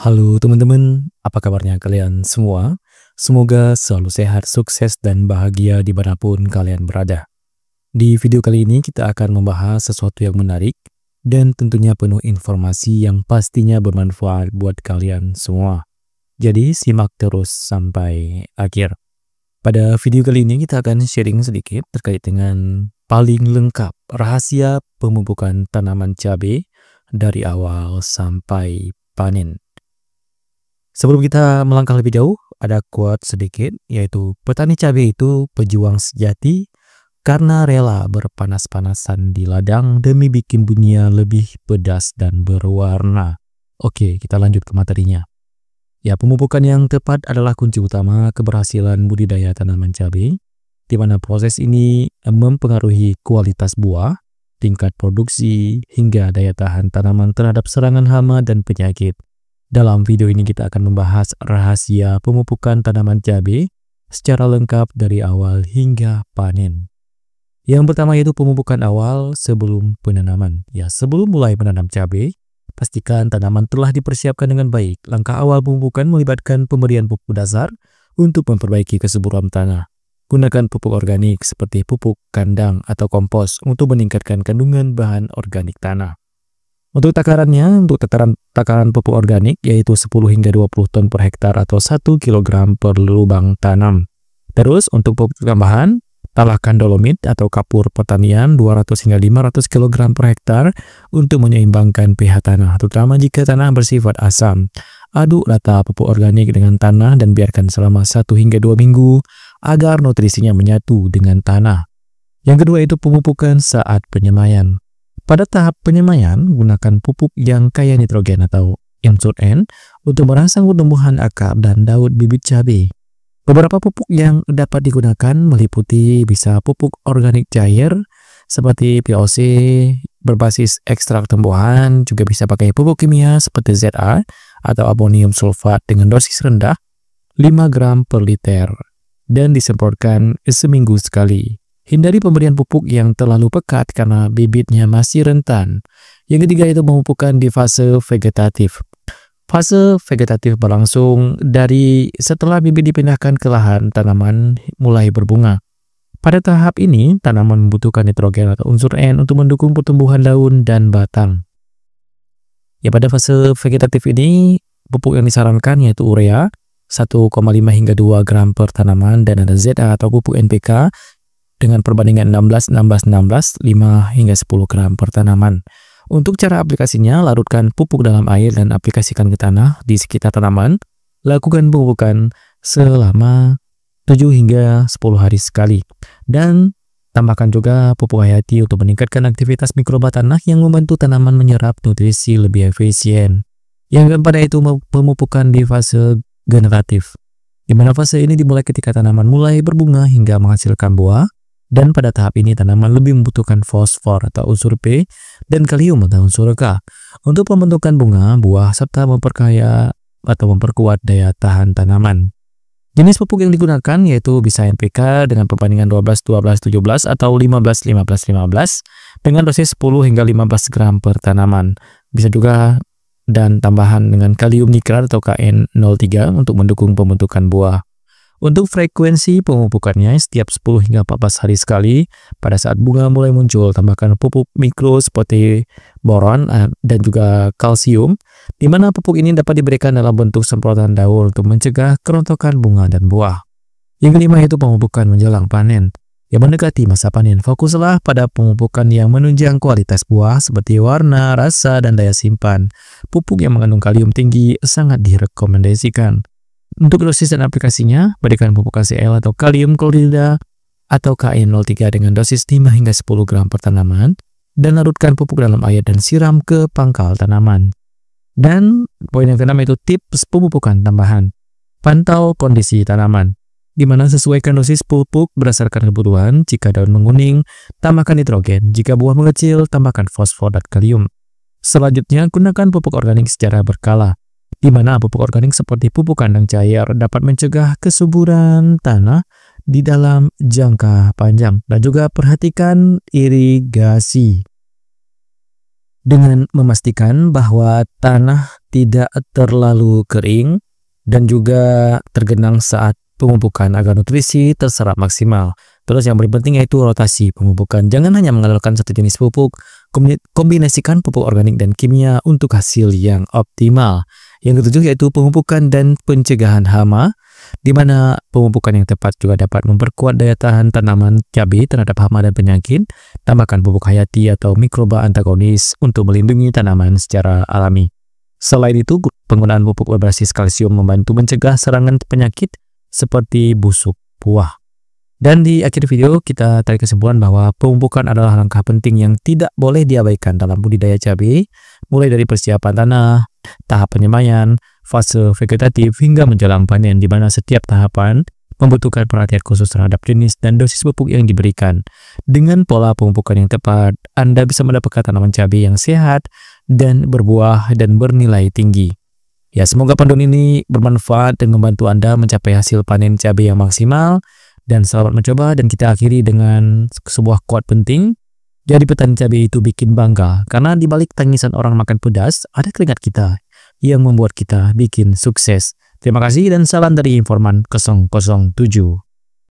Halo teman-teman, apa kabarnya kalian semua? Semoga selalu sehat, sukses, dan bahagia dimanapun kalian berada. Di video kali ini kita akan membahas sesuatu yang menarik dan tentunya penuh informasi yang pastinya bermanfaat buat kalian semua. Jadi simak terus sampai akhir. Pada video kali ini kita akan sharing sedikit terkait dengan paling lengkap rahasia pemupukan tanaman cabai dari awal sampai panen. Sebelum kita melangkah lebih jauh, ada quote sedikit, yaitu petani cabai itu pejuang sejati karena rela berpanas-panasan di ladang demi bikin dunia lebih pedas dan berwarna. Oke, kita lanjut ke materinya. Ya, pemupukan yang tepat adalah kunci utama keberhasilan budidaya tanaman cabai, di mana proses ini mempengaruhi kualitas buah, tingkat produksi, hingga daya tahan tanaman terhadap serangan hama dan penyakit. Dalam video ini kita akan membahas rahasia pemupukan tanaman cabai secara lengkap dari awal hingga panen. Yang pertama yaitu pemupukan awal sebelum penanaman. Ya, sebelum mulai menanam cabai, pastikan tanaman telah dipersiapkan dengan baik. Langkah awal pemupukan melibatkan pemberian pupuk dasar untuk memperbaiki kesuburan tanah. Gunakan pupuk organik seperti pupuk kandang atau kompos untuk meningkatkan kandungan bahan organik tanah. Untuk takarannya, untuk takaran pupuk organik yaitu 10 hingga 20 ton per hektar atau 1 kg per lubang tanam. Terus untuk pupuk tambahan, tambahkan dolomit atau kapur pertanian 200 hingga 500 kg per hektar untuk menyeimbangkan pH tanah, terutama jika tanah bersifat asam. Aduk rata pupuk organik dengan tanah dan biarkan selama 1 hingga 2 minggu agar nutrisinya menyatu dengan tanah. Yang kedua itu pemupukan saat penyemaian. Pada tahap penyemaian, gunakan pupuk yang kaya nitrogen atau Insur N untuk merangsang pertumbuhan akar dan daun bibit cabai. Beberapa pupuk yang dapat digunakan meliputi bisa pupuk organik cair seperti POC berbasis ekstrak tumbuhan, juga bisa pakai pupuk kimia seperti ZA atau amonium sulfat dengan dosis rendah 5 gram per liter dan disemprotkan seminggu sekali. Hindari pemberian pupuk yang terlalu pekat karena bibitnya masih rentan. Yang ketiga itu pemupukan di fase vegetatif. Fase vegetatif berlangsung dari setelah bibit dipindahkan ke lahan tanaman mulai berbunga. Pada tahap ini, tanaman membutuhkan nitrogen atau unsur N untuk mendukung pertumbuhan daun dan batang. Ya, pada fase vegetatif ini, pupuk yang disarankan yaitu urea 1,5 hingga 2 gram per tanaman dan ada ZA atau pupuk NPK dengan perbandingan 16-16-16, 5 hingga 10 gram per tanaman. Untuk cara aplikasinya, larutkan pupuk dalam air dan aplikasikan ke tanah di sekitar tanaman. Lakukan pemupukan selama 7 hingga 10 hari sekali. Dan tambahkan juga pupuk hayati untuk meningkatkan aktivitas mikroba tanah yang membantu tanaman menyerap nutrisi lebih efisien. Yang keempat yaitu pemupukan di fase generatif, di mana fase ini dimulai ketika tanaman mulai berbunga hingga menghasilkan buah. Dan pada tahap ini tanaman lebih membutuhkan fosfor atau unsur P dan kalium atau unsur K untuk pembentukan bunga, buah, serta memperkaya atau memperkuat daya tahan tanaman. Jenis pupuk yang digunakan yaitu bisa NPK dengan perbandingan 12-12-17 atau 15-15-15 dengan dosis 10 hingga 15 gram per tanaman. Bisa juga dan tambahan dengan kalium nikrat atau KN03 untuk mendukung pembentukan buah. Untuk frekuensi pemupukannya setiap 10 hingga 14 hari sekali. Pada saat bunga mulai muncul, tambahkan pupuk mikro seperti boron dan juga kalsium, di mana pupuk ini dapat diberikan dalam bentuk semprotan daun untuk mencegah kerontokan bunga dan buah. Yang kelima itu pemupukan menjelang panen. Yang mendekati masa panen, fokuslah pada pemupukan yang menunjang kualitas buah seperti warna, rasa, dan daya simpan. Pupuk yang mengandung kalium tinggi sangat direkomendasikan. Untuk dosis dan aplikasinya, berikan pupuk KCl atau kalium klorida atau KN03 dengan dosis 5 hingga 10 gram per tanaman dan larutkan pupuk dalam air dan siram ke pangkal tanaman. Dan poin yang keenam itu tips pemupukan tambahan. Pantau kondisi tanaman, di mana sesuaikan dosis pupuk berdasarkan kebutuhan. Jika daun menguning, tambahkan nitrogen. Jika buah mengecil, tambahkan fosfor dan kalium. Selanjutnya, gunakan pupuk organik secara berkala, di mana pupuk organik seperti pupuk kandang cair dapat mencegah kesuburan tanah di dalam jangka panjang. Dan juga perhatikan irigasi. dengan memastikan bahwa tanah tidak terlalu kering dan juga tergenang saat pemupukan agar nutrisi terserap maksimal. Terus yang paling penting yaitu rotasi pemupukan. Jangan hanya mengandalkan satu jenis pupuk, kombinasikan pupuk organik dan kimia untuk hasil yang optimal. Yang ketujuh yaitu pemupukan dan pencegahan hama, di mana pemupukan yang tepat juga dapat memperkuat daya tahan tanaman cabai terhadap hama dan penyakit. Tambahkan pupuk hayati atau mikroba antagonis untuk melindungi tanaman secara alami. Selain itu, penggunaan pupuk berbasis kalsium membantu mencegah serangan penyakit seperti busuk buah. Dan di akhir video kita tarik kesimpulan bahwa pemupukan adalah langkah penting yang tidak boleh diabaikan dalam budidaya cabai, mulai dari persiapan tanah, tahap penyemaian, fase vegetatif hingga menjelang panen, di mana setiap tahapan membutuhkan perhatian khusus terhadap jenis dan dosis pupuk yang diberikan. Dengan pola pemupukan yang tepat, Anda bisa mendapatkan tanaman cabai yang sehat dan berbuah dan bernilai tinggi. Ya, semoga panduan ini bermanfaat dan membantu Anda mencapai hasil panen cabai yang maksimal. Dan selamat mencoba, dan kita akhiri dengan sebuah quote penting. Jadi petani cabai itu bikin bangga, karena di balik tangisan orang makan pedas, ada keringat kita yang membuat kita bikin sukses. Terima kasih dan salam dari Informan 007.